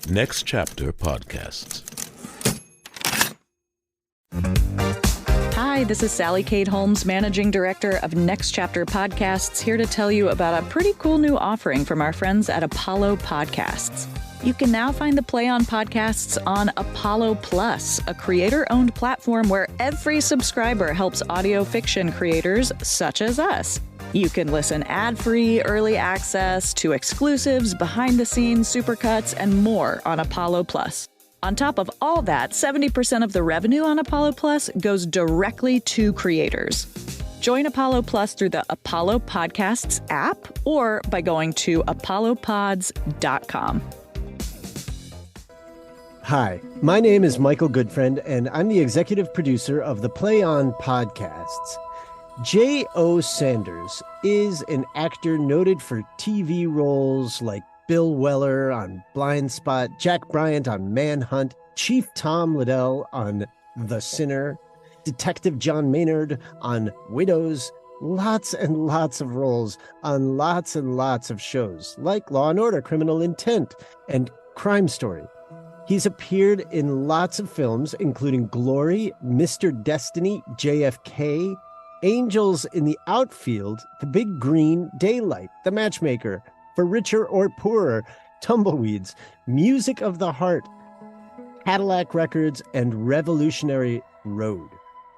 Next Chapter Podcasts. Hi, this is Sally Kate Holmes, Managing Director of Next Chapter Podcasts, here to tell you about a pretty cool new offering from our friends at Apollo Podcasts. You can now find the Play On podcasts on Apollo Plus, a creator-owned platform where every subscriber helps audio fiction creators such as us. You can listen ad-free, early access to exclusives, behind-the-scenes supercuts, and more on Apollo Plus. On top of all that, 70% of the revenue on Apollo Plus goes directly to creators. Join Apollo Plus through the Apollo Podcasts app or by going to apollopods.com. Hi, my name is Michael Goodfriend, and I'm the executive producer of the Play On podcasts. J.O. Sanders is an actor noted for TV roles like Bill Weller on Blind Spot, Jack Bryant on Manhunt, Chief Tom Liddell on The Sinner, Detective John Maynard on Widows, lots and lots of roles on lots and lots of shows like Law & Order, Criminal Intent, and Crime Story. He's appeared in lots of films, including Glory, Mr. Destiny, JFK, Angels in the Outfield, The Big Green, Daylight, The Matchmaker, For Richer or Poorer, Tumbleweeds, Music of the Heart, Cadillac Records, and Revolutionary Road.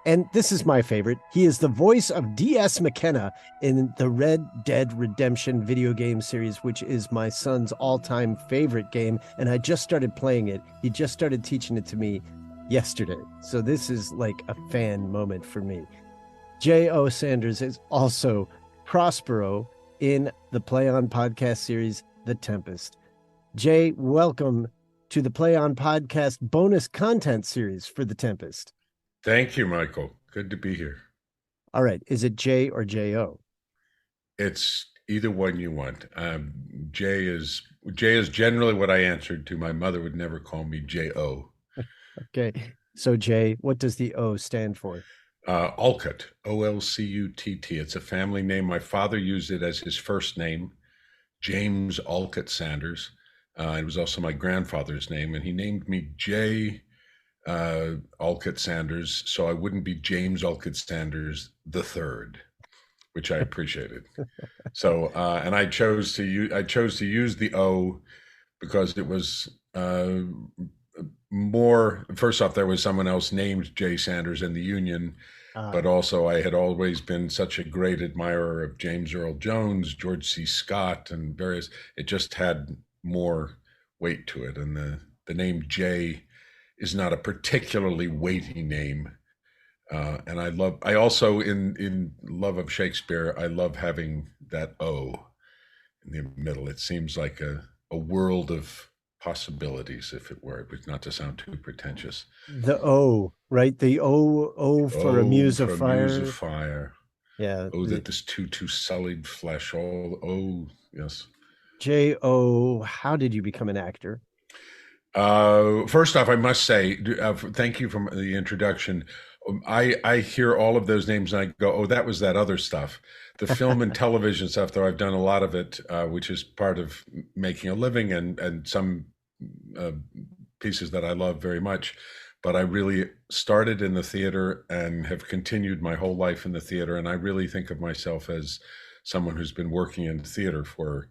And this is my favorite. He is the voice of D.S. McKenna in the Red Dead Redemption video game series, which is my son's all-time favorite game, and I just started playing it. He just started teaching it to me yesterday. So this is like a fan moment for me. J.O. Sanders is also Prospero in the Play On podcast series, The Tempest. Jay, welcome to the Play On podcast bonus content series for The Tempest. Thank you, Michael. Good to be here. All right. Is it J or J.O.? It's either one you want. J is generally what I answered to. My mother would never call me J.O. Okay. So J, what does the O stand for? Olcutt, O-L-C-U-T-T. It's a family name. My father used it as his first name, James Olcutt Sanders. It was also my grandfather's name, and he named me J. Olcutt Sanders, so I wouldn't be James Olcutt Sanders the Third, which I appreciated. So, and I chose to use the O because it was more. First off, there was someone else named J. Sanders in the Union, but also I had always been such a great admirer of James Earl Jones, George C. Scott, and various. It just had more weight to it, and the name J is not a particularly weighty name. And I also, in love of Shakespeare, I love having that O in the middle. It seems like a world of possibilities, if it were, but not to sound too pretentious. The O, right? The O for a muse of fire. Muse of fire. Yeah. Oh, that this too sullied flesh, yes. J.O., how did you become an actor? First off, I must say, thank you for the introduction. I hear all of those names and I go, oh, that was that other stuff. The film and television stuff, though, I've done a lot of it, which is part of making a living and some pieces that I love very much. But I really started in the theater and have continued my whole life in the theater. And I really think of myself as someone who's been working in theater for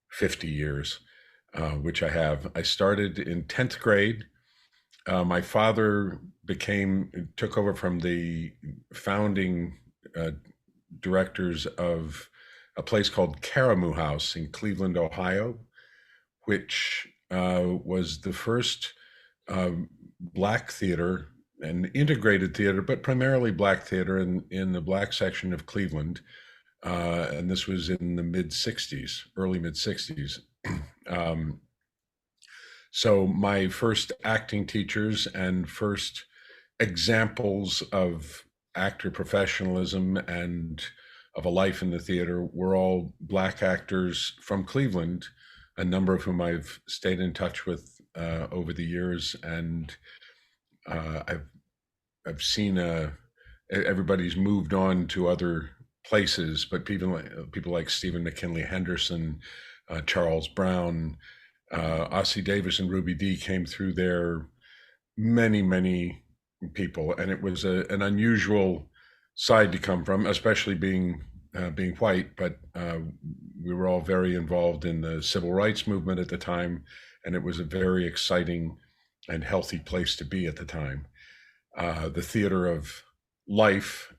50 years. Which I have. I started in 10th grade. My father took over from the founding directors of a place called Caramoo House in Cleveland, Ohio, which was the first Black theater and integrated theater, but primarily Black theater in the Black section of Cleveland. And this was in the early mid 60s. So my first acting teachers and first examples of actor professionalism and of a life in the theater were all Black actors from Cleveland, a number of whom I've stayed in touch with over the years. And I've seen everybody's moved on to other places, but people like Stephen McKinley Henderson, Charles Brown, Ossie Davis and Ruby Dee came through there, many people, and it was an unusual side to come from, especially being white. But we were all very involved in the civil rights movement at the time, and it was a very exciting and healthy place to be at the time. The theater of life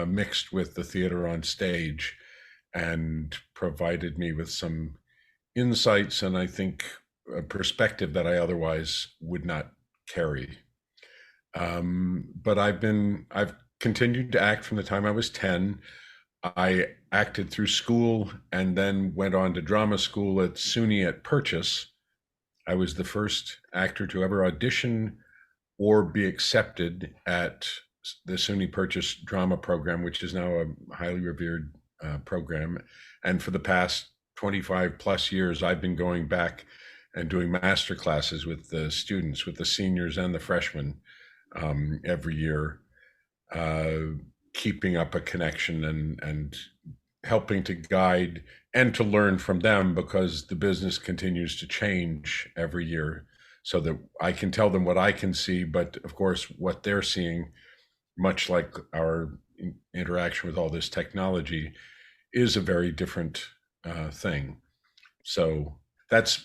mixed with the theater on stage, and provided me with some insights and I think a perspective that I otherwise would not carry. But I've continued to act from the time I was 10. I acted through school and then went on to drama school at SUNY at Purchase. I was the first actor to ever audition or be accepted at the SUNY Purchase drama program, which is now a highly revered program. And for the past 25 plus years, I've been going back and doing master classes with the students, with the seniors and the freshmen every year, keeping up a connection and helping to guide and to learn from them, because the business continues to change every year, so that I can tell them what I can see, but of course what they're seeing, much like our interaction with all this technology, is a very different thing. So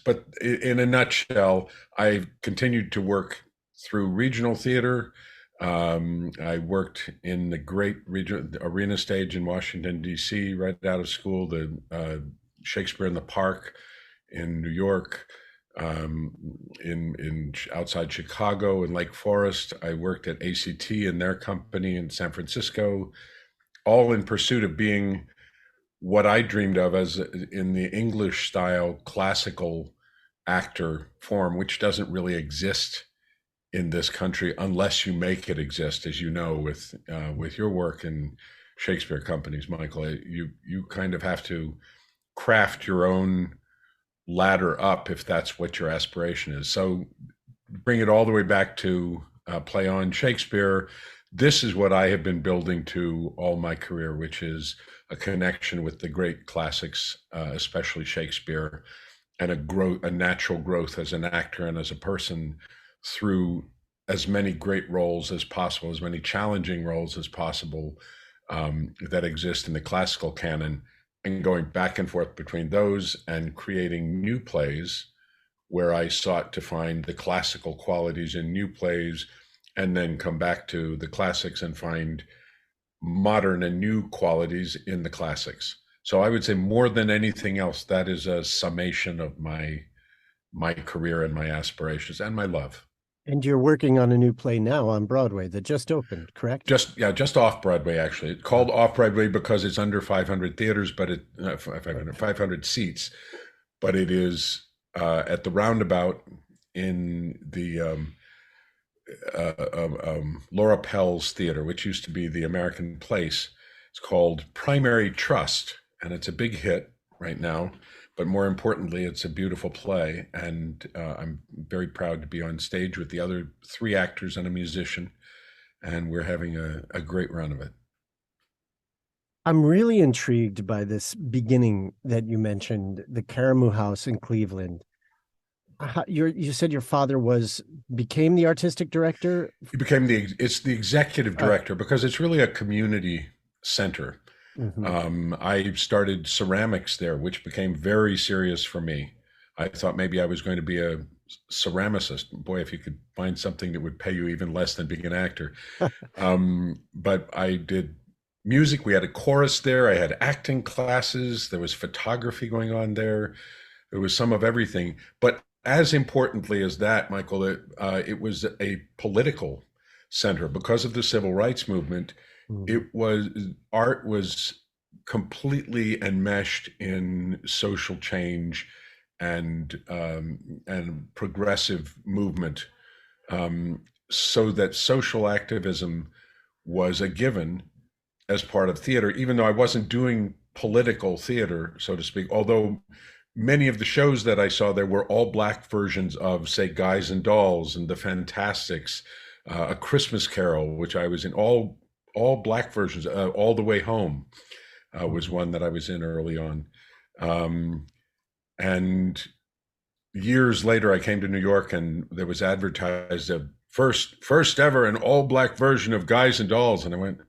but in a nutshell, I've continued to work through regional theater. I worked in the great arena stage in Washington, D.C. right out of school, the Shakespeare in the Park in New York, in outside Chicago in Lake Forest. I worked at ACT and their company in San Francisco, all in pursuit of being what I dreamed of as in the English style classical actor form, which doesn't really exist in this country unless you make it exist, as you know, with your work in Shakespeare companies, Michael. You kind of have to craft your own ladder up if that's what your aspiration is. So bring it all the way back to Play on Shakespeare. This is what I have been building to all my career, which is a connection with the great classics, especially Shakespeare, and a natural growth as an actor and as a person through as many great roles as possible, as many challenging roles as possible that exist in the classical canon, and going back and forth between those and creating new plays where I sought to find the classical qualities in new plays, and then come back to the classics and find modern and new qualities in the classics. So I would say more than anything else, that is a summation of my career and my aspirations and my love. And you're working on a new play now on Broadway that just opened, correct? Just off Broadway, actually. It's called off Broadway because it's under 500 theaters, but 500 seats, but it is at the Roundabout in the Laura Pell's theater, which used to be the American Place. It's called Primary Trust, and it's a big hit right now. But more importantly, it's a beautiful play, and I'm very proud to be on stage with the other 3 actors and a musician, and we're having a great run of it. I'm really intrigued by this beginning that you mentioned, the Caramoo House in Cleveland. You said your father became the artistic director? He became it's the executive director, because it's really a community center. Mm-hmm. I started ceramics there, which became very serious for me. I thought maybe I was going to be a ceramicist. Boy, if you could find something that would pay you even less than being an actor. But I did music. We had a chorus there. I had acting classes. There was photography going on there. There was some of everything. But as importantly as that, Michael, it was a political center because of the civil rights movement. Art was completely enmeshed in social change and progressive movement, so that social activism was a given as part of theater, even though I wasn't doing political theater, so to speak, although many of the shows that I saw there were all Black versions of, say, Guys and Dolls and The Fantastics, A Christmas Carol, which I was in, all Black versions. All the Way Home was one that I was in early on. And years later, I came to New York and there was advertised a first ever an all black version of Guys and Dolls, and I went,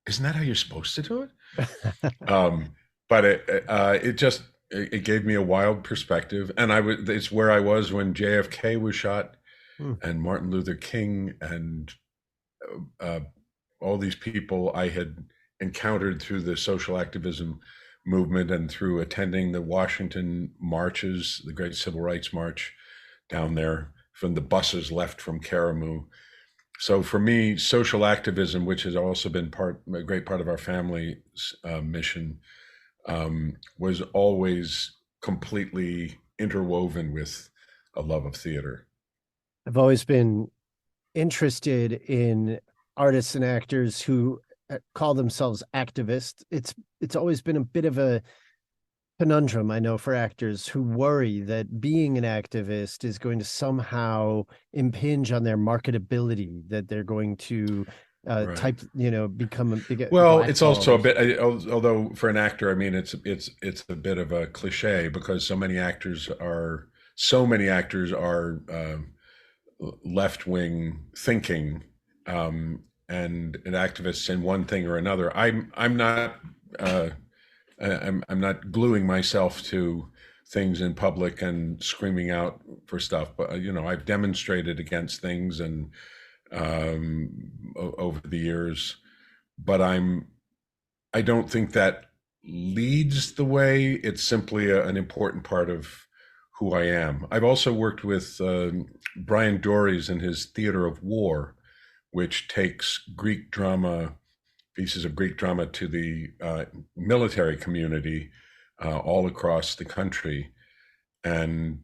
"Isn't that how you're supposed to do it?" But it gave me a wild perspective, and it's where I was when JFK was shot, and Martin Luther King, and all these people I had encountered through the social activism movement and through attending the Washington marches, the great civil rights march down there from the buses left from Karamu. So for me, social activism, which has also been a great part of our family's mission, was always completely interwoven with a love of theater. I've always been interested in artists and actors who call themselves activists. It's always been a bit of a conundrum, I know, for actors who worry that being an activist is going to somehow impinge on their marketability, that they're going to become a big. Well, it's also a bit, although for an actor, I mean, it's a bit of a cliche because so many actors are left-wing thinking, and activists in one thing or another. I'm not gluing myself to things in public and screaming out for stuff, but I've demonstrated against things and over the years, but I don't think that leads the way. It's simply an important part of who I am. I've also worked with Brian Dories and his Theater of War, which takes pieces of Greek drama to the military community all across the country, and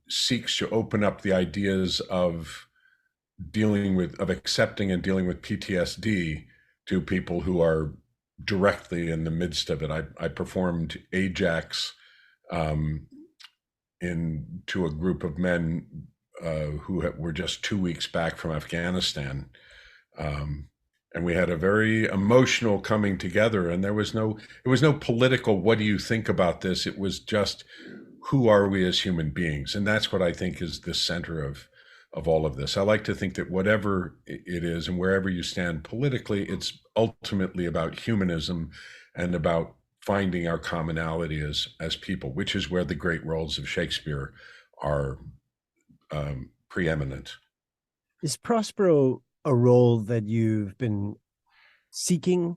seeks to open up the ideas of accepting and dealing with PTSD to people who are directly in the midst of it. I performed Ajax to a group of men who were just 2 weeks back from Afghanistan. And we had a very emotional coming together, and it was no political, what do you think about this? It was just, who are we as human beings? And that's what I think is the center of all of this. I like to think that whatever it is and wherever you stand politically, it's ultimately about humanism and about finding our commonality as people, which is where the great roles of Shakespeare are preeminent. Is Prospero a role that you've been seeking?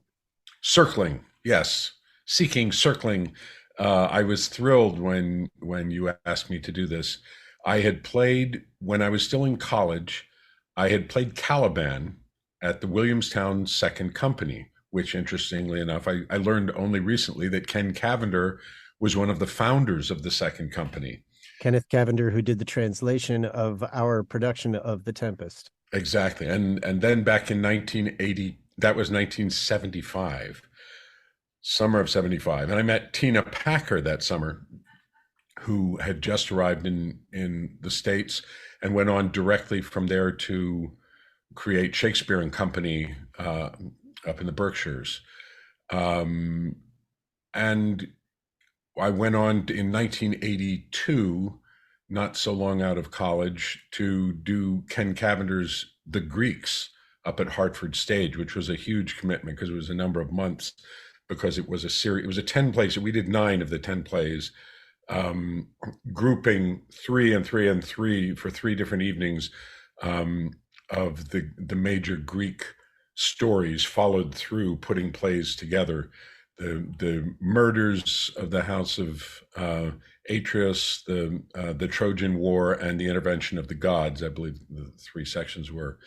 Circling, yes. Circling. I was thrilled when you asked me to do this. I had played, when I was still in college, I had played Caliban at the Williamstown Second Company, which, interestingly enough, I learned only recently that Ken Cavender was one of the founders of the Second Company. Kenneth Cavender, who did the translation of our production of The Tempest. Exactly. And then back in 1980, that was 1975, summer of 75. And I met Tina Packer that summer, who had just arrived in the States and went on directly from there to create Shakespeare and Company up in the Berkshires. And I went on in 1982, not so long out of college, to do Ken Cavender's The Greeks up at Hartford Stage, which was a huge commitment because it was a number of months, because it was a series. It was a 10 plays. We did 9 of the 10 plays, grouping 3 and 3 and 3 for 3 different evenings of the major Greek stories, followed through, putting plays together. The murders of the house of Atreus, the Trojan War, and the intervention of the gods, I believe the 3 sections were.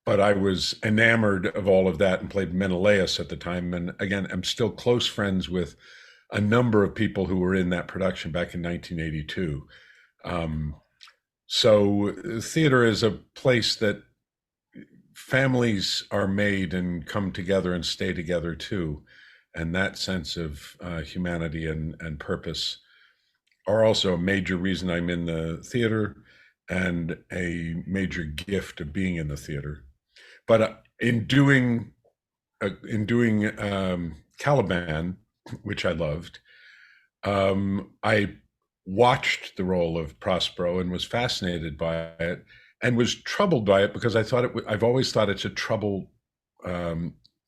But I was enamored of all of that and played Menelaus at the time. And again, I'm still close friends with a number of people who were in that production back in 1982. So theater is a place that families are made and come together and stay together too. And that sense of humanity and purpose are also a major reason I'm in the theater and a major gift of being in the theater. But in doing Caliban, which I loved, I watched the role of Prospero and was fascinated by it and was troubled by it because I've always thought it's a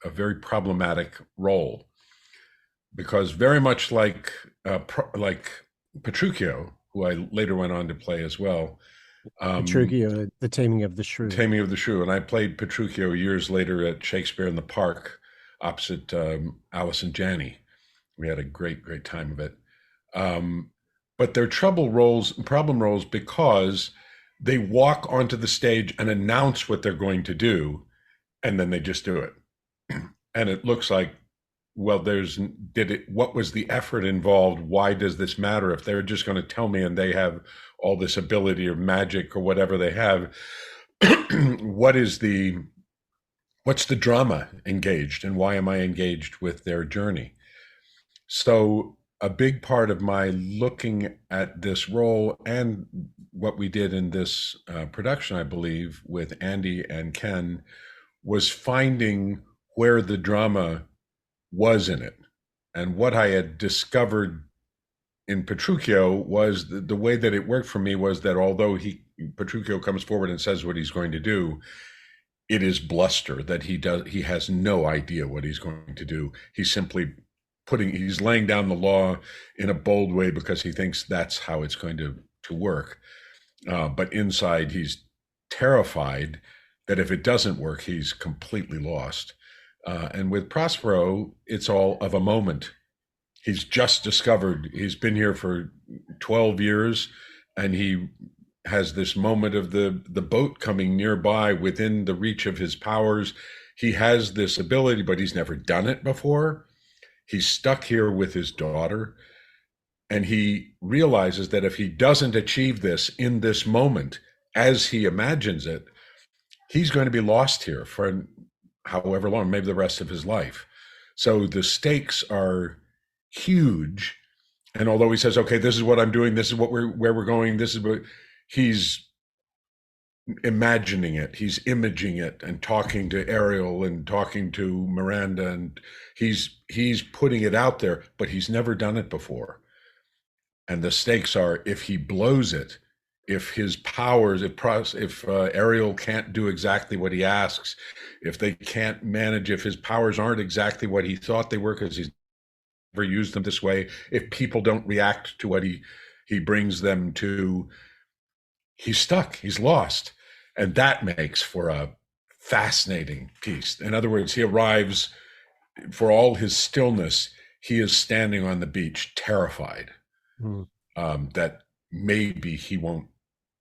very problematic role, because very much like Petruchio, who I later went on to play as well. Petruchio, The Taming of the Shrew. Taming of the Shrew. And I played Petruchio years later at Shakespeare in the Park opposite Allison Janney. We had a great time of it. But they're problem roles because they walk onto the stage and announce what they're going to do, and then they just do it. And it looks like, well, what was the effort involved? Why does this matter? If they're just going to tell me and they have all this ability or magic or whatever they have, what's the drama engaged, and why am I engaged with their journey? So a big part of my looking at this role and what we did in this production, I believe, with Andy and Ken, was finding where the drama was in it. And what I had discovered in Petruchio was the way that it worked for me was that although Petruchio comes forward and says what he's going to do, it is bluster, that he has no idea what he's going to do. He's simply he's laying down the law in a bold way because he thinks that's how it's going to work. But inside he's terrified that if it doesn't work, he's completely lost. And with Prospero, it's all of a moment. He's just discovered, he's been here for 12 years, and he has this moment of the boat coming nearby within the reach of his powers. He has this ability, but he's never done it before. He's stuck here with his daughter, and he realizes that if he doesn't achieve this in this moment, as he imagines it, he's going to be lost here for however long, maybe the rest of his life. So the stakes are huge. And although he says, okay, this is what I'm doing, this is where we're going, this is what he's imagining it, he's imaging it, and talking to Ariel and talking to Miranda, and he's putting it out there, but he's never done it before. And the stakes are, if he blows it, if his powers, if Ariel can't do exactly what he asks, if they can't manage, if his powers aren't exactly what he thought they were because he's never used them this way, if people don't react to what he brings them to, he's stuck, he's lost. And that makes for a fascinating piece. In other words, he arrives, for all his stillness, he is standing on the beach, terrified that maybe he won't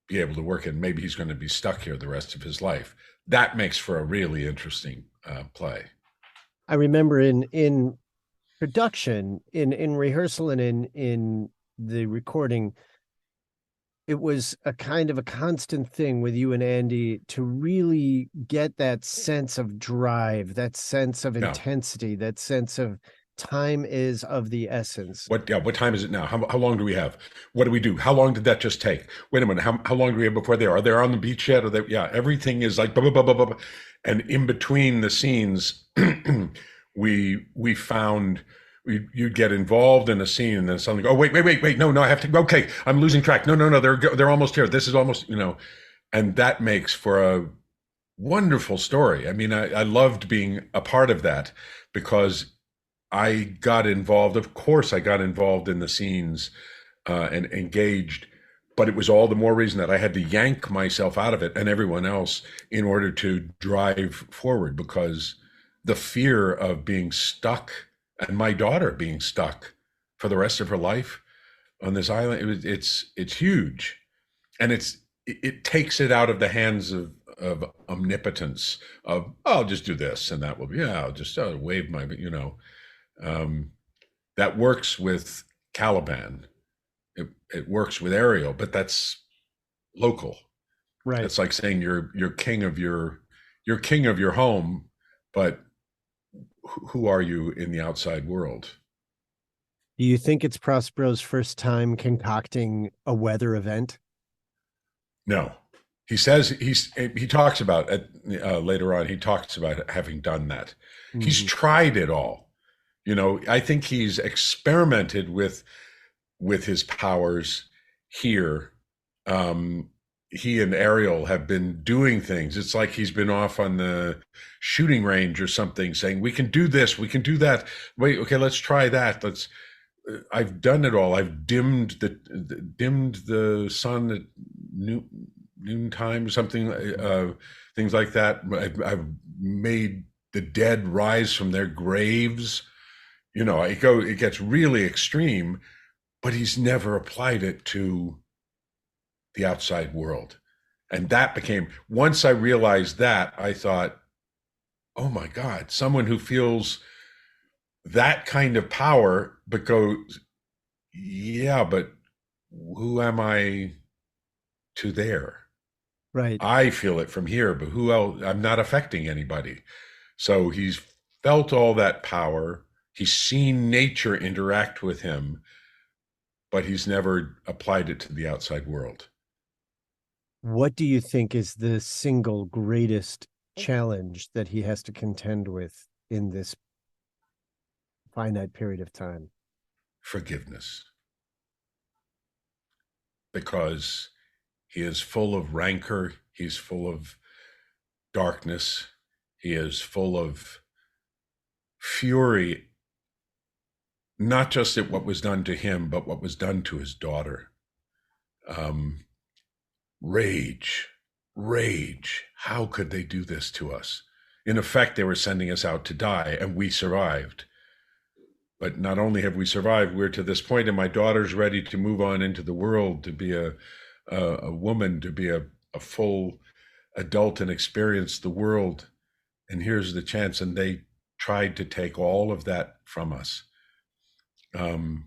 be able to work it. Maybe he's going to be stuck here the rest of his life. That makes for a really interesting play. I remember in production, in rehearsal, and in the recording, it was a kind of a constant thing with you and Andy to really get that sense of drive, that sense of intensity, that sense of time is of the essence. What time is it now? How long do we have? What do we do? How long did that just take? Wait a minute. How long do we have before are they on the beach yet? Everything is like blah, blah, blah, blah, blah. And in between the scenes, we found you'd get involved in a scene and then suddenly go, oh, wait, no, I have to, okay, I'm losing track. No, they're almost here. This is almost, and that makes for a wonderful story. I mean, I loved being a part of that because I got involved. Of course, I got involved in the scenes and engaged, but it was all the more reason that I had to yank myself out of it and everyone else in order to drive forward, because the fear of being stuck and my daughter being stuck for the rest of her life on this island, it's huge. And it takes it out of the hands of omnipotence of, I'll just do this and that will be, I'll just wave my, that works with Caliban. It works with Ariel, but that's local. Right. It's like saying you're king of your home, but who are you in the outside world? Do you think it's Prospero's first time concocting a weather event? No. He says he talks about it later on. He talks about having done that. Mm-hmm. He's tried it all. I think he's experimented with with his powers here. He and Ariel have been doing things. It's like he's been off on the shooting range or something, saying, "We can do this, we can do that. Wait, okay, let's try that. Let's." I've done it all. I've dimmed the sun at noontime or something, things like that. I've made the dead rise from their graves. It gets really extreme, but he's never applied it to the outside world. And that became, once I realized that, I thought, oh my God, someone who feels that kind of power, but goes, yeah, but who am I to there? Right. I feel it from here, but who else? I'm not affecting anybody. So he's felt all that power. He's seen nature interact with him, but he's never applied it to the outside world. What do you think is the single greatest challenge that he has to contend with in this finite period of time? Forgiveness. Because he is full of rancor. He's full of darkness. He is full of fury, not just at what was done to him, but what was done to his daughter. Rage. How could they do this to us? In effect, they were sending us out to die, and we survived. But not only have we survived, we're to this point, and my daughter's ready to move on into the world, to be a woman, to be a full adult and experience the world. And here's the chance. And they tried to take all of that from us. And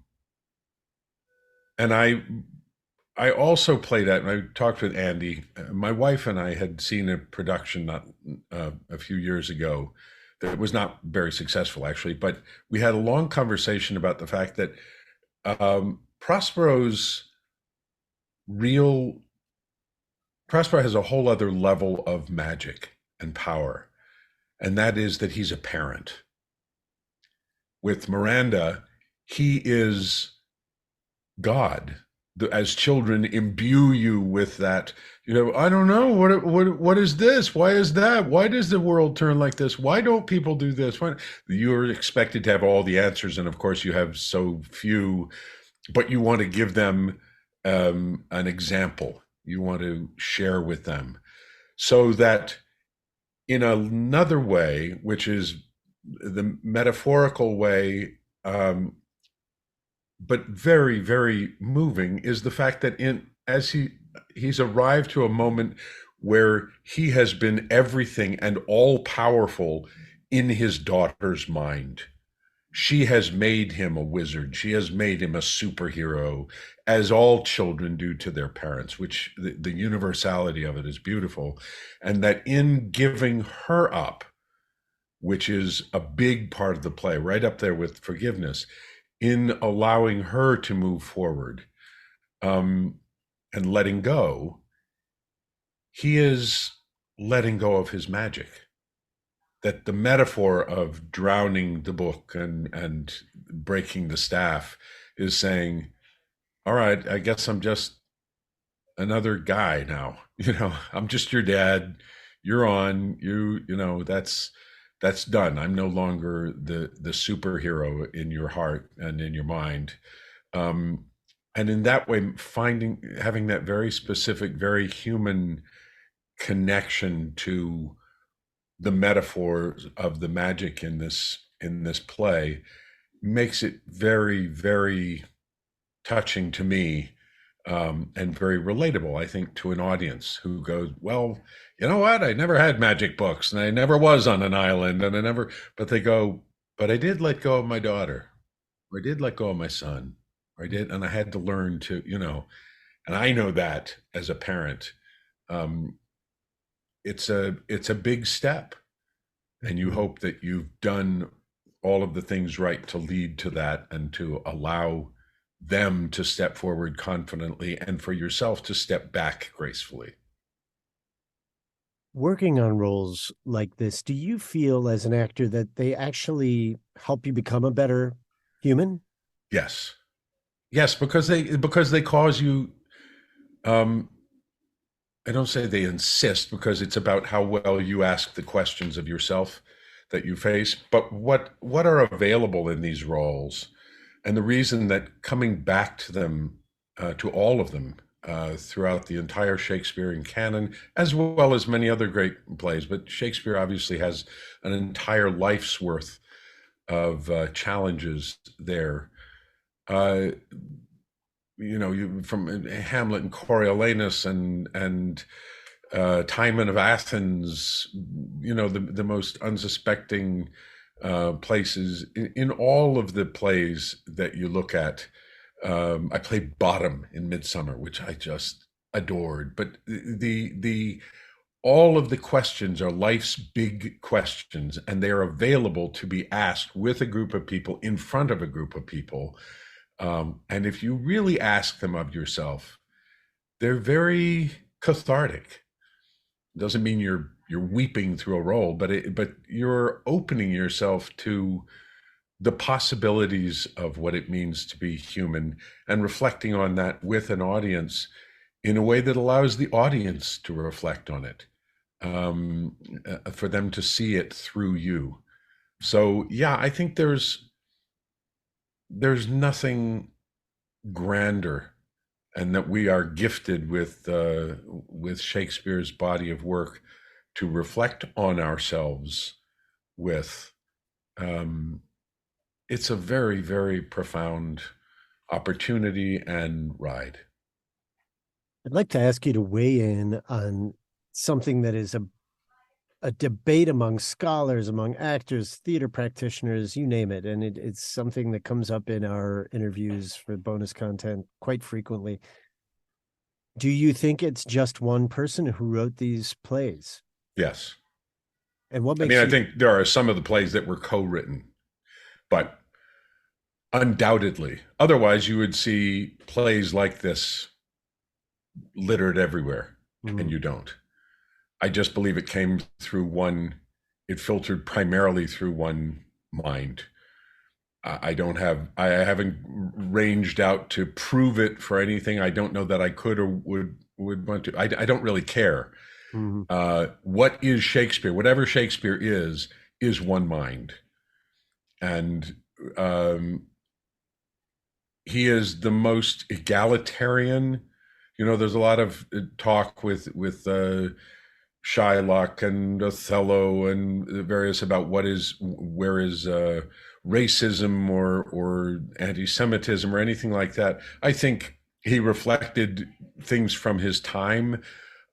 I also played that, and I talked with Andy. My wife and I had seen a production not a few years ago that was not very successful, actually, but we had a long conversation about the fact that Prospero has a whole other level of magic and power, and that is that he's a parent. With Miranda, he is God. As children imbue you with that, I don't know, what is this? Why is that? Why does the world turn like this? Why don't people do this? You're expected to have all the answers, and of course you have so few, but you want to give them an example. You want to share with them, so that in another way, which is the metaphorical way, but very, very moving, is the fact that as he's arrived to a moment where he has been everything and all powerful in his daughter's mind. She has made him a wizard. She has made him a superhero, as all children do to their parents, which the universality of it is beautiful. And that in giving her up, which is a big part of the play, right up there with forgiveness, in allowing her to move forward and letting go, he is letting go of his magic. That the metaphor of drowning the book and breaking the staff is saying, all right, I guess I'm just another guy now. I'm just your dad. You're on. That's done. I'm no longer the superhero in your heart and in your mind. And in that way, having that very specific, very human connection to the metaphors of the magic in this play makes it very, very touching to me, and very relatable, I think, to an audience who goes, well, you know what? I never had magic books, and I never was on an island, but they go, but I did let go of my daughter, or I did let go of my son, or I did, and I had to learn to, and I know that as a parent, it's a big step, and you hope that you've done all of the things right to lead to that and to allow them to step forward confidently and for yourself to step back gracefully. Working on roles like this, do you feel as an actor that they actually help you become a better human? Yes. Yes, because they cause you. Um, I don't say they insist because it's about how well you ask the questions of yourself that you face, but what are available in these roles, and the reason that coming back to them, to all of them, throughout the entire Shakespearean canon, as well as many other great plays, but Shakespeare obviously has an entire life's worth of challenges there. Uh, you from Hamlet and Coriolanus and Timon of Athens, the most unsuspecting places in all of the plays that you look at. I played Bottom in Midsummer, which I just adored. But the all of the questions are life's big questions, and they are available to be asked with a group of people in front of a group of people. And if you really ask them of yourself, they're very cathartic. Doesn't mean you're weeping through a role, but you're opening yourself to the possibilities of what it means to be human and reflecting on that with an audience in a way that allows the audience to reflect on it, for them to see it through you. So yeah, I think there's nothing grander, and that we are gifted with Shakespeare's body of work to reflect on ourselves with. It's a very, very profound opportunity and ride. I'd like to ask you to weigh in on something that is a debate among scholars, among actors, theater practitioners, you name it. And it's something that comes up in our interviews for bonus content quite frequently. Do you think it's just one person who wrote these plays? Yes. And what I makes mean, I think there are some of the plays that were co-written, but undoubtedly, otherwise you would see plays like this littered everywhere, and you don't. I just believe it came through one, it filtered primarily through one mind. I haven't ranged out to prove it for anything. I don't know that I could or would want to. I don't really care. What is Shakespeare? Whatever Shakespeare is one mind. And he is the most egalitarian. There's a lot of talk with Shylock and Othello and various about where is racism or anti-Semitism or anything like that. I think he reflected things from his time.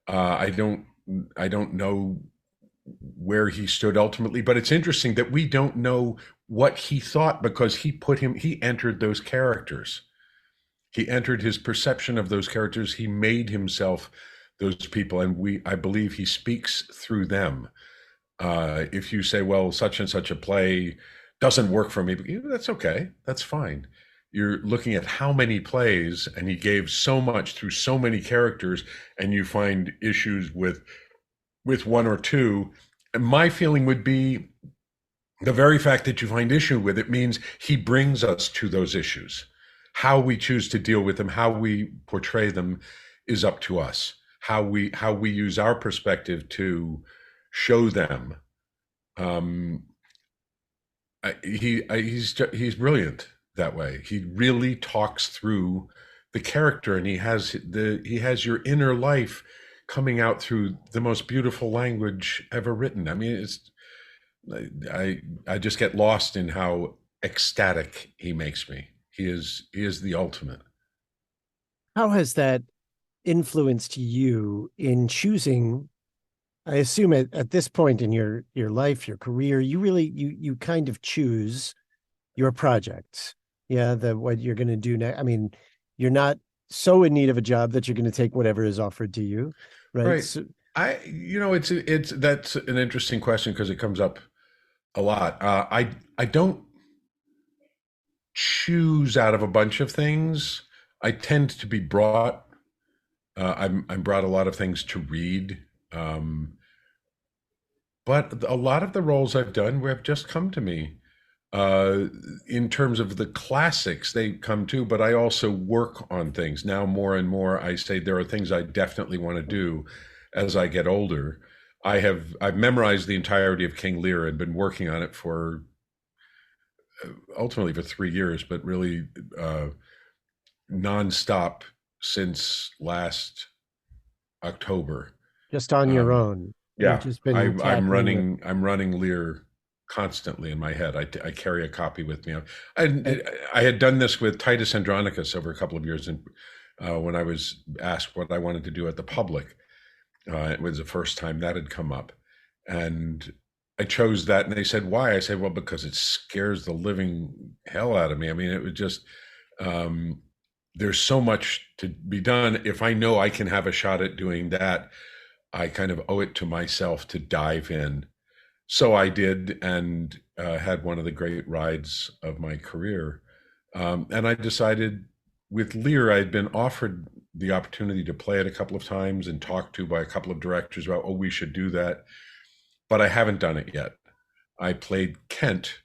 I don't know where he stood ultimately, but it's interesting that we don't know what he thought because he entered those characters. He entered his perception of those characters. He made himself those people, and I believe he speaks through them. If you say, well, such and such a play doesn't work for me, that's okay. That's fine. You're looking at how many plays, and he gave so much through so many characters, and you find issues with one or two. And my feeling would be the very fact that you find issue with it means he brings us to those issues. How we choose to deal with them, how we portray them is up to us. How we use our perspective to show them. He's brilliant that way. He really talks through the character, and he has your inner life coming out through the most beautiful language ever written. I mean, I just get lost in how ecstatic he makes me. He is the ultimate. How has that influenced you in choosing? I assume at this point in your life, your career, you really you kind of choose your projects. Yeah, what you're going to do next. I mean, you're not so in need of a job that you're going to take whatever is offered to you, right? Right. So, It's that's an interesting question because it comes up a lot. I don't choose out of a bunch of things. I tend to be brought. I'm brought a lot of things to read, but a lot of the roles I've done have just come to me. In terms of the classics, they come too, but I also work on things now more and more. I say there are things I definitely want to do as I get older. I've memorized the entirety of King Lear and been working on it for ultimately for 3 years, but really nonstop since last October. Just on your own. Yeah, You've just been I'm tackling it. running Lear constantly in my head. I carry a copy with me. I had done this with Titus Andronicus over a couple of years, and when I was asked what I wanted to do at the Public, it was the first time that had come up, and I chose that. And they said, "Why?" I said, "Well, because it scares the living hell out of me. I mean, it would just there's so much to be done. If I know I can have a shot at doing that, I kind of owe it to myself to dive in." So I did, and had one of the great rides of my career. And I decided with Lear, I'd been offered the opportunity to play it a couple of times and talked to by a couple of directors about, oh, we should do that. But I haven't done it yet. I played Kent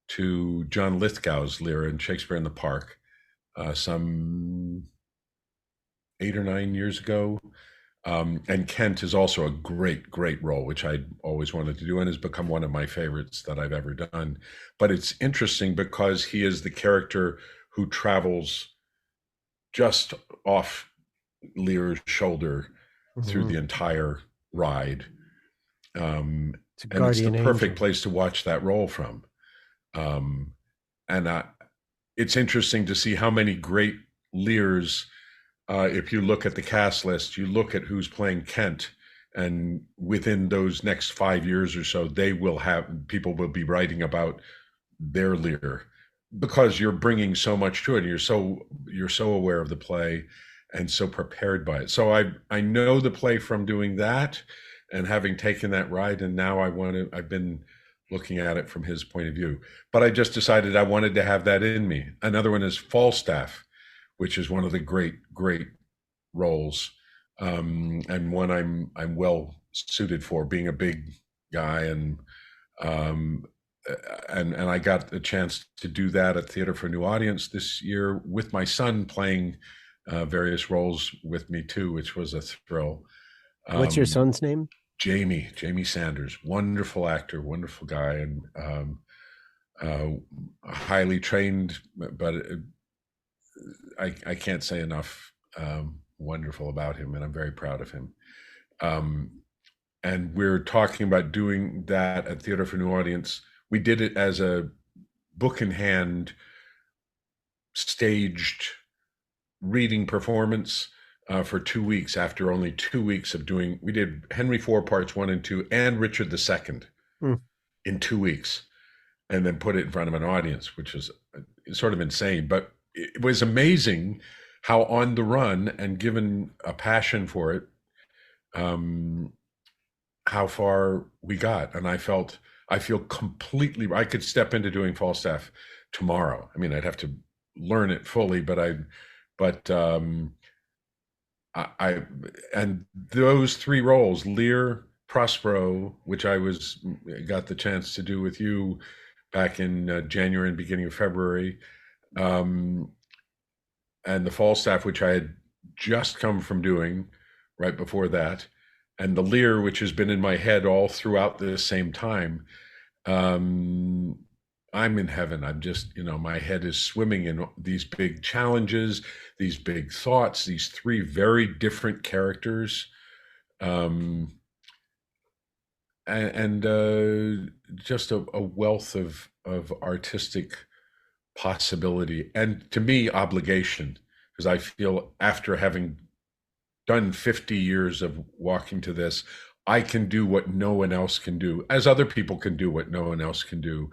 to John Lithgow's Lear in Shakespeare in the Park some 8 or 9 years ago. And Kent is also a great, great role, which I always wanted to do and has become one of my favorites that I've ever done. But it's interesting because he is the character who travels just off Lear's shoulder through the entire ride. And it's the perfect place to watch that role from. It's interesting to see how many great Lears, if you look at the cast list, you look at who's playing Kent, and within those next 5 years or so, people will be writing about their Lear, because you're bringing so much to it, and you're so aware of the play and so prepared by it. So I know the play from doing that and having taken that ride, and now I've been looking at it from his point of view. But I just decided I wanted to have that in me. Another one is Falstaff, which is one of the great, great roles, and one I'm well suited for, being a big guy, and I got a chance to do that at Theater for a New Audience this year with my son playing various roles with me too, which was a thrill. What's your son's name? Jamie Sanders, wonderful actor, wonderful guy, and highly trained, but I can't say enough wonderful about him, and I'm very proud of him. And we're talking about doing that at Theater for New Audience. We did it as a book in hand, staged reading performance for 2 weeks. After only 2 weeks of doing, we did Henry IV parts 1 and 2 and Richard II in 2 weeks, and then put it in front of an audience, which is sort of insane. But it was amazing how on the run, and given a passion for it, how far we got. And I feel completely, I could step into doing Falstaff tomorrow. I mean, I'd have to learn it fully, and those three roles, Lear, Prospero, which I got the chance to do with you back in January and beginning of February, and the Falstaff, which I had just come from doing right before that, and the Lear, which has been in my head all throughout the same time. I'm in heaven. I'm just, my head is swimming in these big challenges, these big thoughts, these three very different characters, and just a wealth of artistic possibility, and to me, obligation, because I feel after having done 50 years of walking to this, I can do what no one else can do, as other people can do what no one else can do.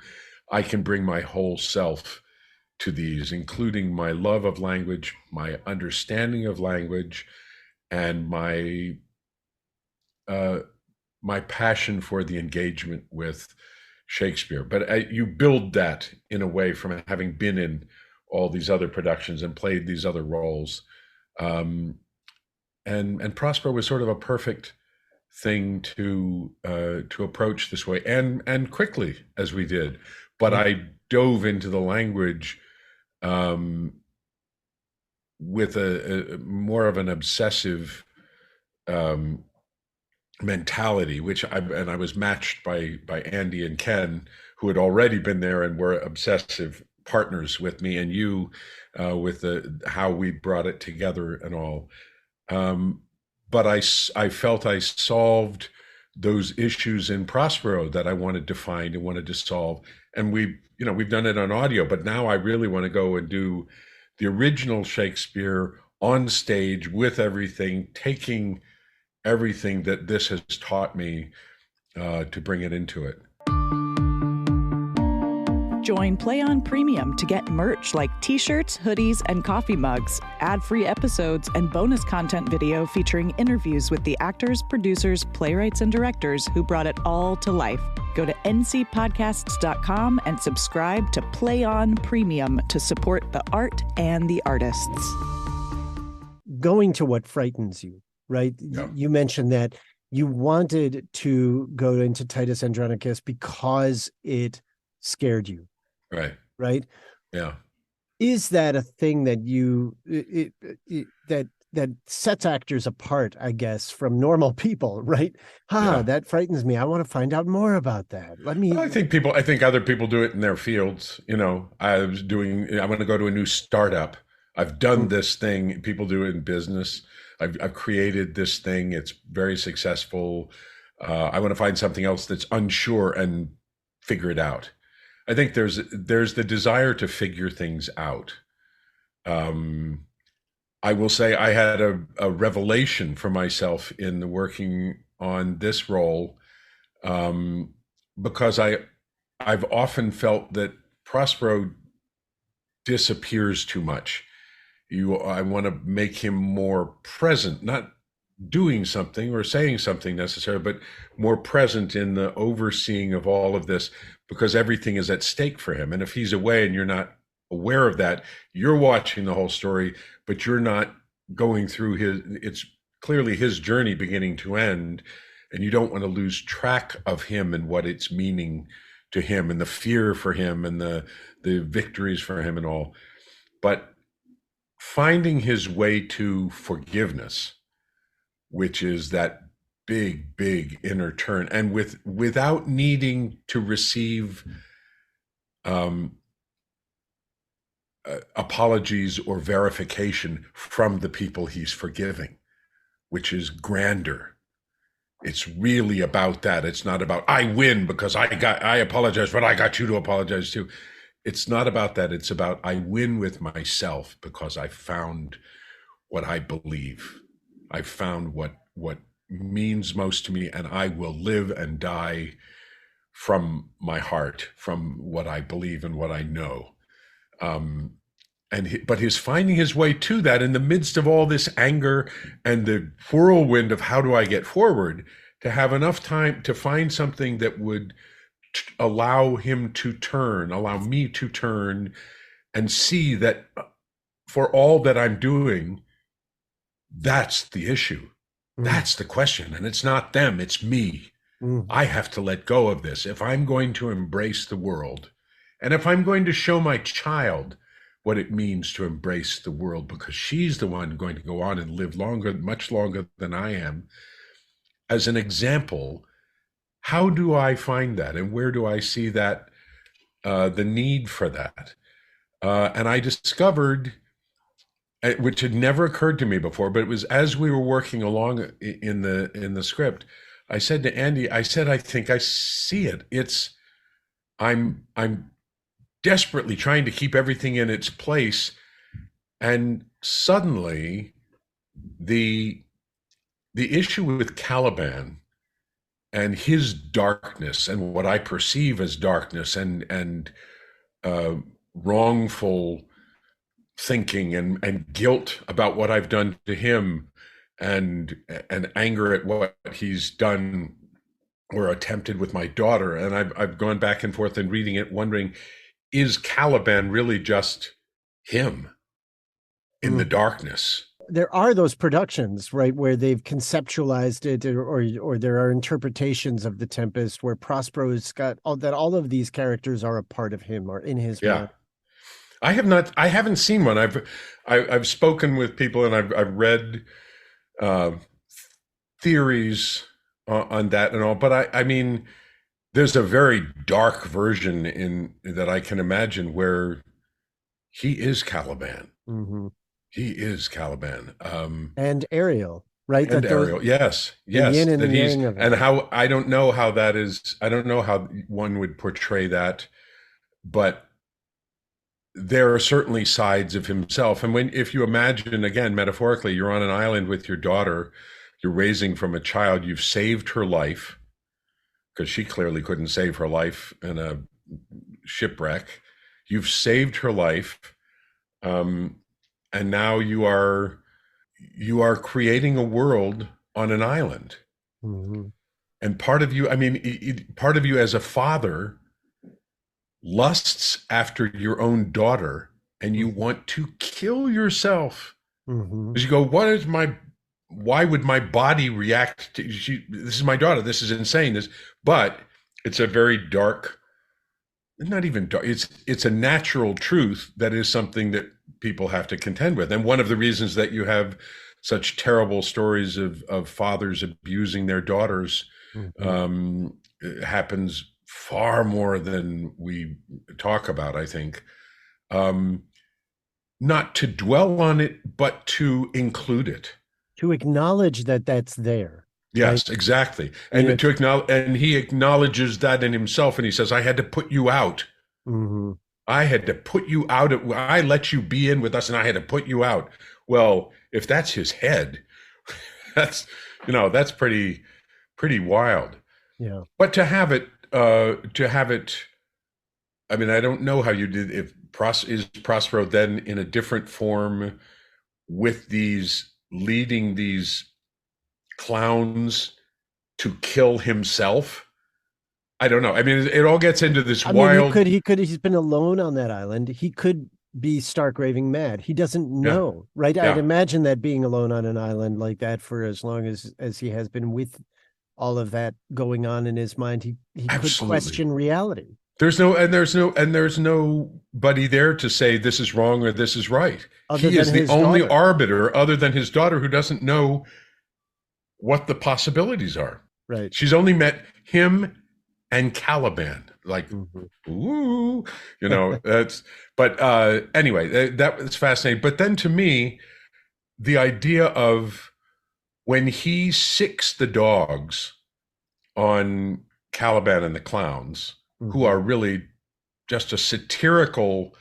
I can bring my whole self to these, including my love of language, my understanding of language, and my passion for the engagement with Shakespeare. But you build that in a way from having been in all these other productions and played these other roles. And Prospero was sort of a perfect thing to approach this way, and quickly, as we did. But I dove into the language with a more of an obsessive mentality, which I was matched by Andy and Ken, who had already been there and were obsessive partners with me, and you with how we brought it together and all. But I felt I solved those issues in Prospero that I wanted to find and wanted to solve. And we've done it on audio, but now I really want to go and do the original Shakespeare on stage with everything, taking everything that this has taught me to bring it into it. Join Play On Premium to get merch like t-shirts, hoodies, and coffee mugs, ad-free episodes, and bonus content video featuring interviews with the actors, producers, playwrights, and directors who brought it all to life. Go to ncpodcasts.com and subscribe to Play On Premium to support the art and the artists. Going to what frightens you, right? Yeah. You mentioned that you wanted to go into Titus Andronicus because it scared you. Right. Yeah. Is that a thing that that sets actors apart, I guess, from normal people, right? That frightens me. I want to find out more about that. I think other people do it in their fields. I want to go to a new startup. I've done this thing. People do it in business. I've created this thing. It's very successful. I want to find something else that's unsure and figure it out. I think there's the desire to figure things out. I will say I had a revelation for myself in working on this role, because I've often felt that Prospero disappears too much. I want to make him more present, not doing something or saying something necessarily, but more present in the overseeing of all of this, because everything is at stake for him. And if he's away and you're not aware of that, you're watching the whole story, but you're not going through it's clearly his journey beginning to end. And you don't want to lose track of him and what it's meaning to him and the fear for him and the victories for him and all. But finding his way to forgiveness, which is that big inner turn, and without needing to receive apologies or verification from the people he's forgiving, which is grander. It's really about that. It's not about I win because I apologize, but I got you to apologize too. It's not about that. It's about I win with myself because I found what I believe. I found what means most to me, and I will live and die from my heart, from what I believe and what I know. But his finding his way to that in the midst of all this anger and the whirlwind of how do I get forward, to have enough time to find something that would allow me to turn and see that for all that I'm doing, that's the issue. That's the question. And it's not them, it's me. I have to let go of this. If I'm going to embrace the world, and if I'm going to show my child what it means to embrace the world, because she's the one going to go on and live longer, much longer than I am, as an example, how do I find that? And where do I see that, the need for that? And I discovered, which had never occurred to me before, but it was as we were working along in the script, I said to Andy, I think I see it. I'm desperately trying to keep everything in its place. And suddenly the issue with Caliban and his darkness and what I perceive as darkness and wrongful thinking and guilt about what I've done to him and anger at what he's done or attempted with my daughter. And I've gone back and forth and reading it, wondering, is Caliban really just him in the darkness? there are those productions, right, where they've conceptualized it, or there are interpretations of the Tempest where Prospero's got all of these characters are a part of him or in his Yeah. mind. I haven't seen one. I've spoken with people, and I've read theories on that and all, but I mean, there's a very dark version in that I can imagine where he is Caliban. Mm-hmm. He is Caliban. And Ariel, right? And Ariel, yes, the yin and that the he's, yang of it. and how, I don't know how that is. I don't know how one would portray that, but there are certainly sides of himself. And if you imagine, again, metaphorically, you're on an island with your daughter, you're raising from a child, you've saved her life, because she clearly couldn't save her life in a shipwreck. You've saved her life. And now you are creating a world on an island. Mm-hmm. And part of you, I mean, part of you as a father lusts after your own daughter, and you want to kill yourself. Mm-hmm. Because you go, why would my body react to this is my daughter, this is insane. But it's a very dark, not even dark, it's a natural truth that is something that people have to contend with. And one of the reasons that you have such terrible stories of fathers abusing their daughters happens far more than we talk about, I think. Not to dwell on it, but to include it. To acknowledge that that's there. Yes, right? Exactly. And to acknowledge, and he acknowledges that in himself, and he says, I had to put you out. Mm-hmm. I had to put you out. I let you be in with us, and I had to put you out. Well, if that's his head, that's pretty wild. Yeah. But to have it, I mean, I don't know how you did. Is Prospero then in a different form with leading these clowns to kill himself? I don't know. I mean, it all gets into this wild. He's been alone on that island. He could be stark raving mad. He doesn't know, right? Yeah. I'd imagine that being alone on an island like that for as long as he has been, with all of that going on in his mind, he could question reality. There's nobody there to say this is wrong or this is right. He is the only arbiter, other than his daughter, who doesn't know what the possibilities are. Right. She's only met him and Caliban. Like, ooh, that's. But anyway, that's fascinating. But then, to me, the idea of when he sicks the dogs on Caliban and the clowns, who are really just a satirical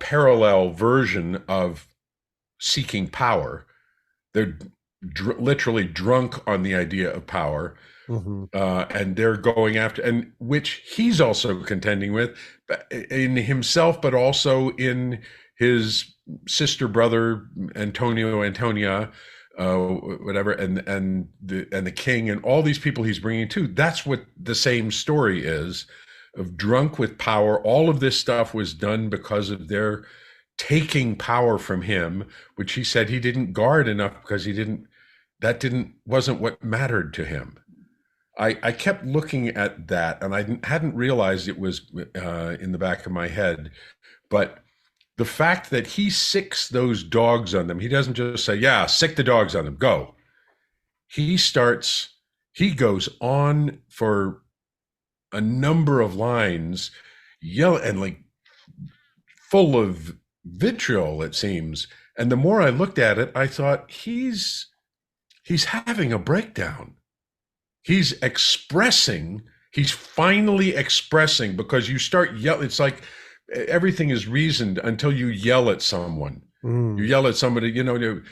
parallel version of seeking power. They're literally drunk on the idea of power, and they're going after, and which he's also contending with in himself, but also in his sister brother Antonia, whatever, and the king, and all these people he's bringing too. That's what the same story is, of drunk with power. All of this stuff was done because of their taking power from him, which he said he didn't guard enough because wasn't what mattered to him. I kept looking at that, and I hadn't realized it was in the back of my head, but the fact that he sicks those dogs on them, he doesn't just say, yeah, sick the dogs on them, go. He goes on for a number of lines, yelling and like full of vitriol, it seems. And the more I looked at it, I thought he's having a breakdown. He's finally expressing, because you start yelling. It's like everything is reasoned until you yell at someone. You yell at somebody, turn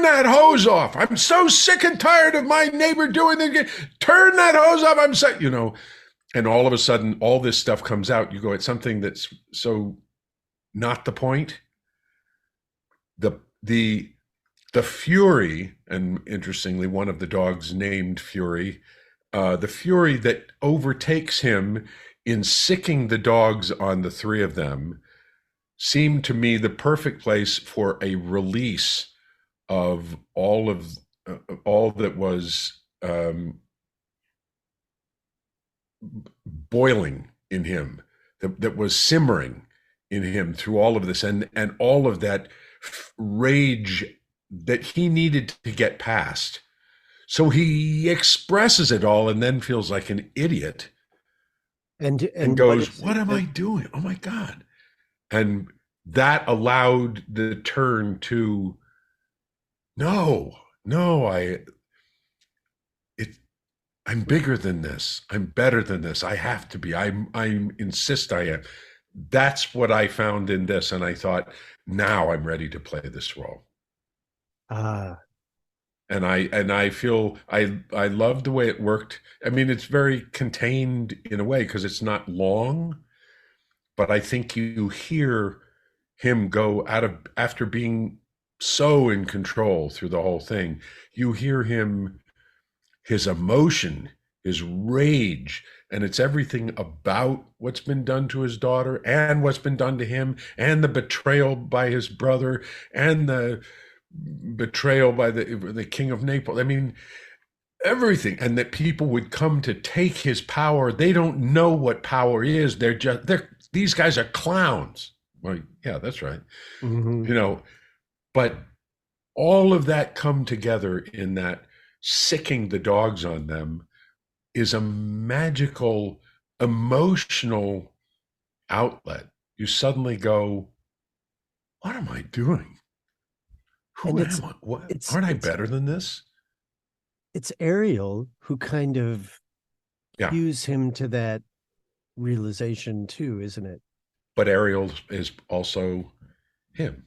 that hose off. I'm so sick and tired of my neighbor doing it. Turn that hose off. I'm sick, and all of a sudden, all this stuff comes out. You go, it's something that's so not the point. The fury, and interestingly, one of the dogs named Fury, the fury that overtakes him in sicking the dogs on the three of them, seemed to me the perfect place for a release of all that was boiling in him, that was simmering in him through all of this, and all of that rage that he needed to get past. So he expresses it all and then feels like an idiot and goes, what am I doing? Oh my God. And that allowed the turn to, I'm bigger than this. I'm better than this. I have to be. I insist I am. That's what I found in this. And I thought, now I'm ready to play this role. And I feel I love the way it worked. I mean, it's very contained in a way because it's not long, but I think you hear him go after being so in control through the whole thing. You hear him, his emotion, his rage, and it's everything about what's been done to his daughter and what's been done to him, and the betrayal by his brother, and the betrayal by the king of Naples. I mean, everything. And that people would come to take his power. They don't know what power is. These guys are clowns. Well, yeah, that's right. Mm-hmm. But all of that come together in that sicking the dogs on them is a magical, emotional outlet. You suddenly go, what am I doing? Who am I? Aren't I better than this? It's Ariel who kind of cues him to that realization too, isn't it? But Ariel is also him.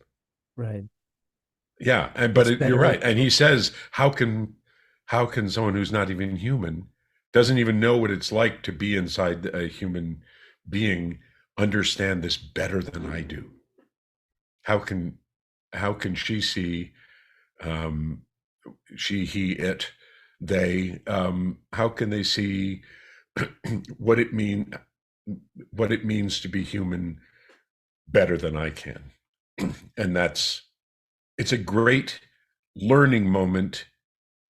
Right. Yeah. You're right. And he says, how can someone who's not even human, doesn't even know what it's like to be inside a human being, understand this better than I do? How can she see, she, he, it, they, how can they see what it means to be human better than I can? And it's a great learning moment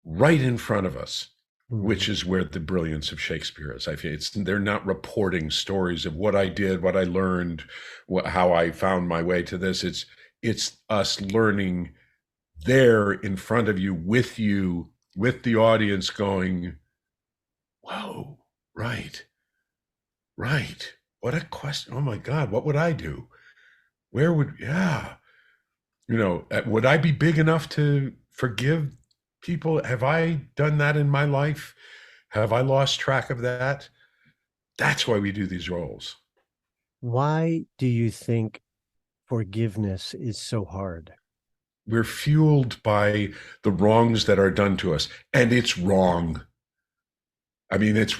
right in front of us, which is where the brilliance of Shakespeare is. I feel they're not reporting stories of what I did, what I learned, how I found my way to this. It's us learning there in front of you, with the audience going, whoa, right. What a question. Oh my God, what would I do? Would I be big enough to forgive people? Have I done that in my life? Have I lost track of that? That's why we do these roles. Why do you think forgiveness is so hard? We're fueled by the wrongs that are done to us, and it's wrong. I mean, it's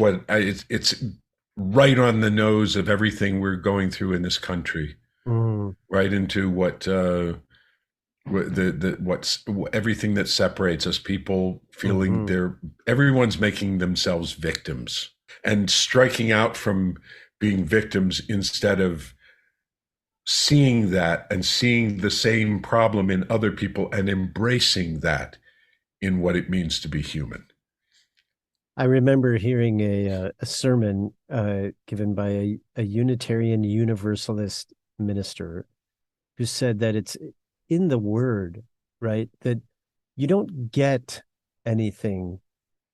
right on the nose of everything we're going through in this country, right into what what's everything that separates us. People feeling everyone's making themselves victims and striking out from being victims instead of seeing that and seeing the same problem in other people and embracing that in what it means to be human. I remember hearing a sermon given by a Unitarian Universalist minister who said that it's in the word, right? That you don't get anything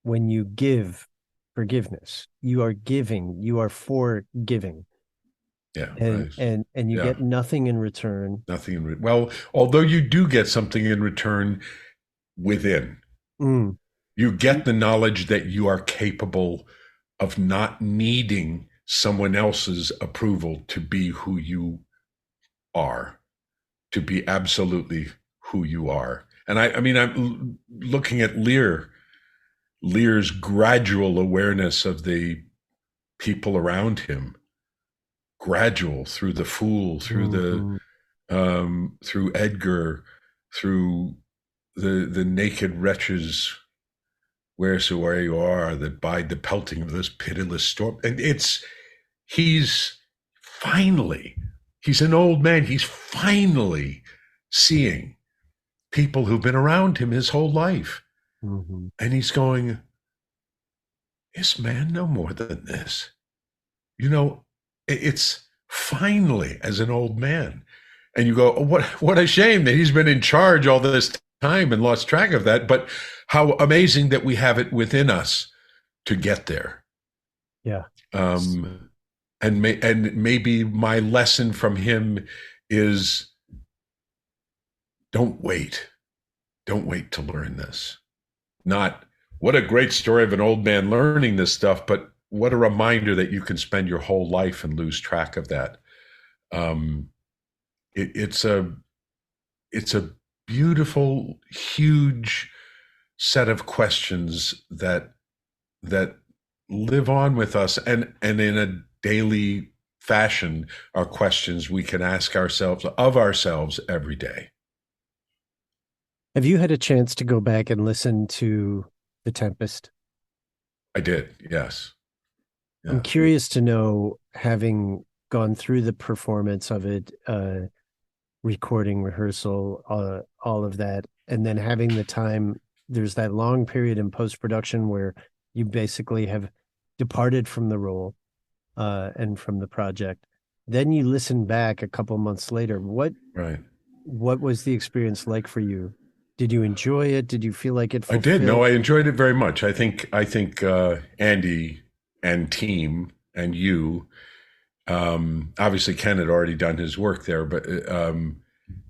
when you give forgiveness. You are giving, you are forgiving. Yeah. And you get nothing in return. Well, although you do get something in return within. You get the knowledge that you are capable of not needing someone else's approval to be who you are, to be absolutely who you are. And I mean, I'm looking at Lear's gradual awareness of the people around him, gradual through the fool, through through Edgar, through the naked wretches wheresoever you are, that bide the pelting of this pitiless storm. And he's finally He's an old man. He's finally seeing people who've been around him his whole life. Mm-hmm. And he's going, is man no more than this? You know, it's finally as an old man. And you go, oh, what a shame that he's been in charge all this time and lost track of that. But how amazing that we have it within us to get there. Yeah. And maybe my lesson from him is don't wait to learn this. Not what a great story of an old man learning this stuff, but what a reminder that you can spend your whole life and lose track of that. It's a beautiful, huge set of questions that live on with us, and in a daily fashion are questions we can ask ourselves of ourselves every day. Have you had a chance to go back and listen to The Tempest? I did, yes. Yeah. I'm curious to know, having gone through the performance of it, recording, rehearsal, all of that, and then having the time, there's that long period in post-production where you basically have departed from the role and from the project. Then you listen back a couple months later. What was the experience like for you? Did you enjoy it? Did you feel like it fulfilled? I did. No, I enjoyed it very much. I think Andy and team and you, obviously Ken had already done his work there, but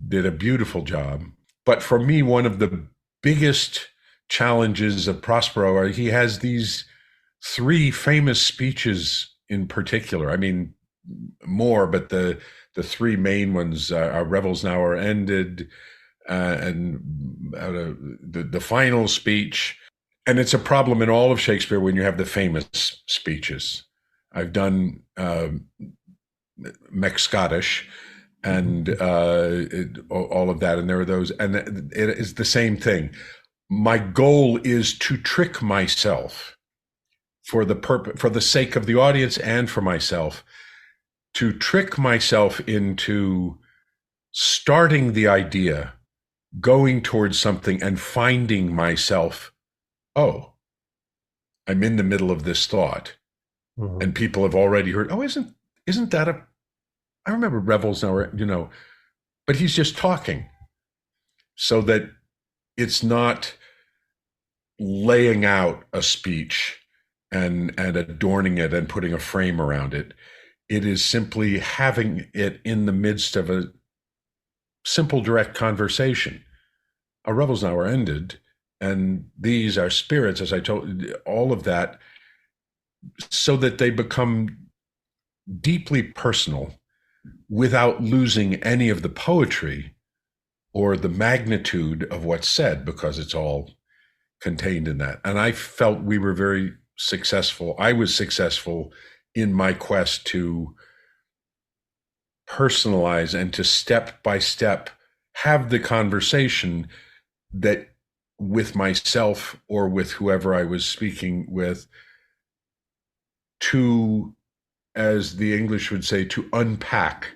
did a beautiful job. But for me, one of the biggest challenges of Prospero are he has these 3 famous speeches in particular. I mean, more, but the 3 main ones are Revels Now Are Ended, and the final speech. And it's a problem in all of Shakespeare when you have the famous speeches. I've done Mech Scottish and all of that, and there are those, and it is the same thing. My goal is to trick myself for the sake of the audience and for myself, to trick myself into starting the idea, going towards something, and finding myself, oh, I'm in the middle of this thought. Mm-hmm. And people have already heard, oh, isn't that I remember Revels Now, but he's just talking, so that it's not laying out a speech and adorning it and putting a frame around it. It is simply having it in the midst of a simple, direct conversation. Our revels now are ended, and these are spirits, as I told, all of that, so that they become deeply personal without losing any of the poetry or the magnitude of what's said, because it's all contained in that. And I felt we were very successful. I was successful in my quest to personalize and to step by step have the conversation that with myself or with whoever I was speaking with, to, as the English would say, to unpack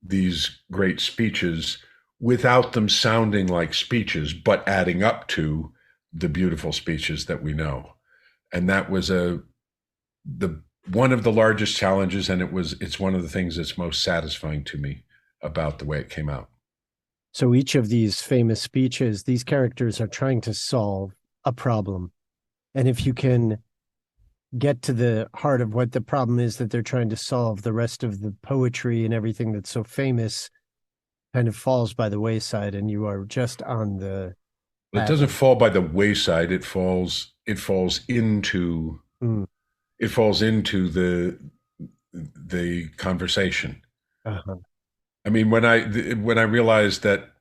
these great speeches without them sounding like speeches, but adding up to the beautiful speeches that we know. And that was one of the largest challenges, and it's one of the things that's most satisfying to me about the way it came out. So each of these famous speeches, these characters are trying to solve a problem. And if you can get to the heart of what the problem is that they're trying to solve, the rest of the poetry and everything that's so famous kind of falls by the wayside, and you are just on the... It doesn't fall by the wayside. It falls into it falls into the conversation. Uh-huh. I mean, when I realized that,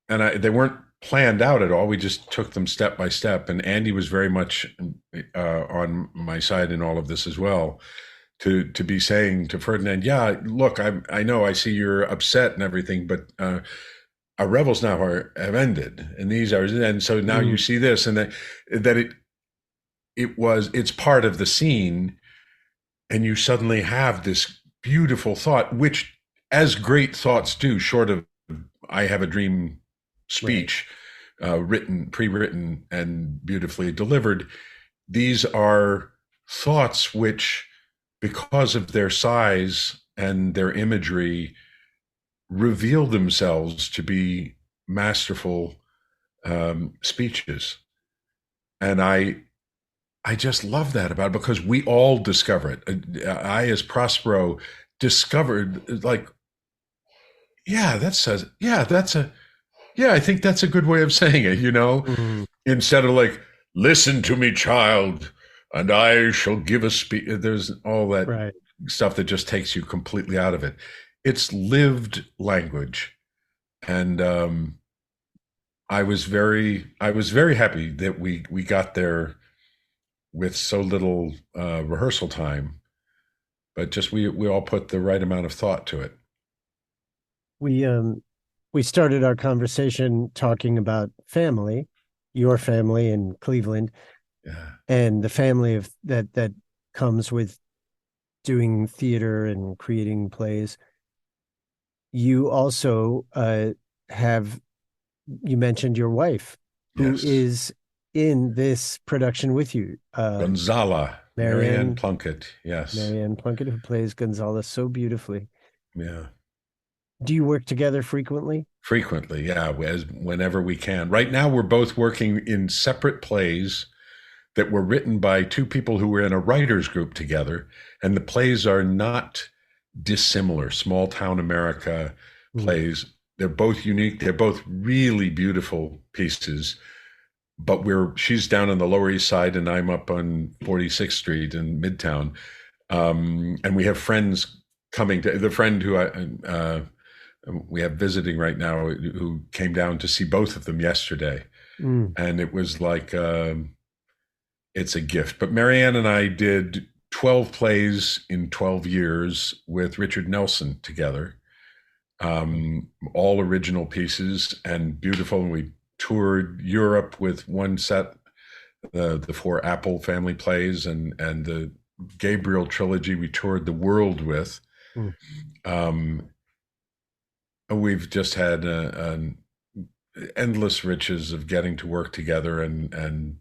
and they weren't planned out at all. We just took them step by step, and Andy was very much on my side in all of this as well. To be saying to Ferdinand, yeah, look, I know, I see you're upset and everything, but our revels now have ended, and these are, and so now you see this, and that it's part of the scene, and you suddenly have this beautiful thought, which as great thoughts do, short of I have a dream speech, written, pre-written, and beautifully delivered. These are thoughts which, because of their size and their imagery, reveal themselves to be masterful speeches. And I just love that about it, because we all discover it. I, as Prospero, discovered, like, yeah, that says, yeah, I think that's a good way of saying it, Mm-hmm. Instead of like, listen to me, child, and I shall give a speech. There's all that stuff that just takes you completely out of it. It's lived language. And I was very happy that we got there with so little rehearsal time, but just we all put the right amount of thought to it. We started our conversation talking about family, your family in Cleveland, and the family of that comes with doing theater and creating plays. You also you mentioned your wife, who is in this production with you. Gonzala, Marianne Plunkett, yes. Marianne Plunkett, who plays Gonzala so beautifully. Yeah. Do you work together frequently? Frequently, yeah, whenever we can. Right now, we're both working in separate plays that were written by two people who were in a writers group together, and the plays are not dissimilar. Small town America plays. They're both unique. They're both really beautiful pieces. But she's down on the Lower East Side, and I'm up on 46th Street in Midtown. And we have friends coming. The friend who we have visiting right now, who came down to see both of them yesterday. And it was like, it's a gift. But Marianne and I did 12 plays in 12 years with Richard Nelson together, all original pieces and beautiful. And we toured Europe with one set, the 4 Apple family plays, and the Gabriel trilogy we toured the world with. We've just had an endless riches of getting to work together and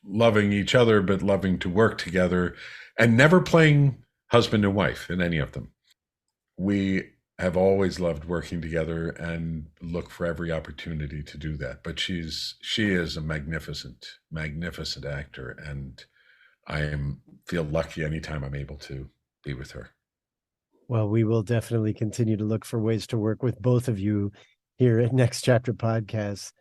loving each other, but loving to work together, and never playing husband and wife in any of them. We have always loved working together and look for every opportunity to do that. But she is a magnificent actor, and I feel lucky anytime I'm able to be with her. Well, we will definitely continue to look for ways to work with both of you here at Next Chapter Podcast.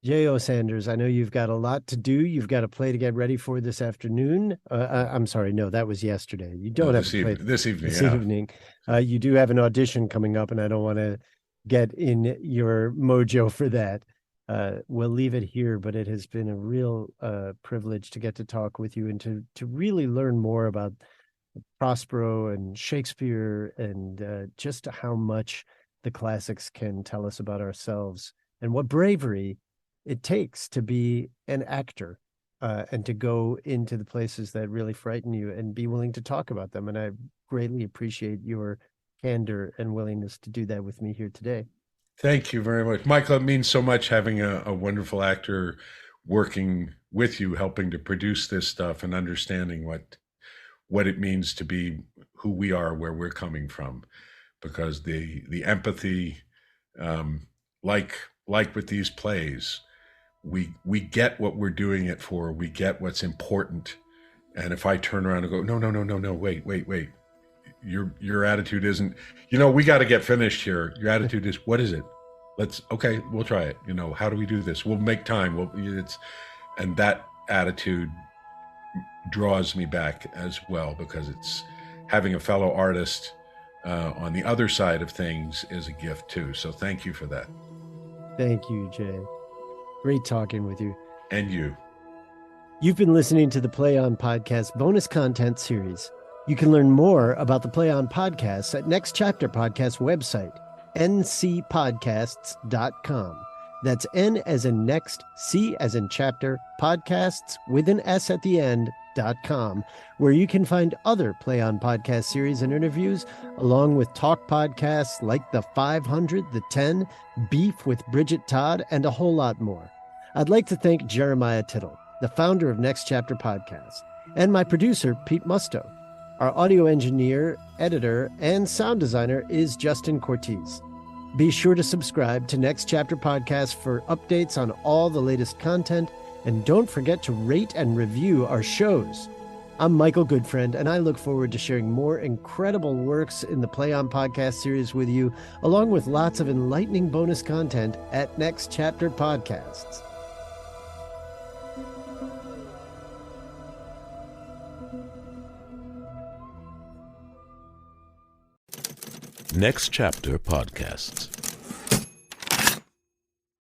J.O. Sanders, I know you've got a lot to do. You've got a play to get ready for this afternoon. I'm sorry, no, that was yesterday. You don't have to play this evening. This evening. You do have an audition coming up, and I don't want to get in your mojo for that. We'll leave it here, but it has been a real privilege to get to talk with you and to really learn more about Prospero and Shakespeare, and just how much the classics can tell us about ourselves, and what bravery it takes to be an actor, and to go into the places that really frighten you and be willing to talk about them. And I greatly appreciate your candor and willingness to do that with me here today. Thank you very much, Michael. It means so much having a wonderful actor working with you, helping to produce this stuff and understanding what it means to be who we are, where we're coming from, because the empathy, like with these plays, we get what we're doing it for. We get what's important. And if I turn around and go, no, wait, your attitude isn't, we got to get finished here. Your attitude is, what is it? We'll try it. How do we do this? We'll make time. And that attitude draws me back as well, because it's having a fellow artist on the other side of things is a gift too. So thank you for that. Thank you, Jay. Great talking with you. And you. You've been listening to the Play On Podcast bonus content series. You can learn more about the Play On Podcasts at Next Chapter Podcast website, ncpodcasts.com. That's N as in next, C as in chapter, podcasts with an S at the end, Tempest.com, where you can find other Play On podcast series and interviews, along with talk podcasts like The 500, The 10, Beef with Bridget Todd, and a whole lot more. I'd like to thank Jeremiah Tittle, the founder of Next Chapter Podcast, and my producer, Pete Musto. Our audio engineer, editor, and sound designer is Justin Cortez. Be sure to subscribe to Next Chapter Podcast for updates on all the latest content, and don't forget to rate and review our shows. I'm Michael Goodfriend, and I look forward to sharing more incredible works in the Play On podcast series with you, along with lots of enlightening bonus content at Next Chapter Podcasts. Next Chapter Podcasts.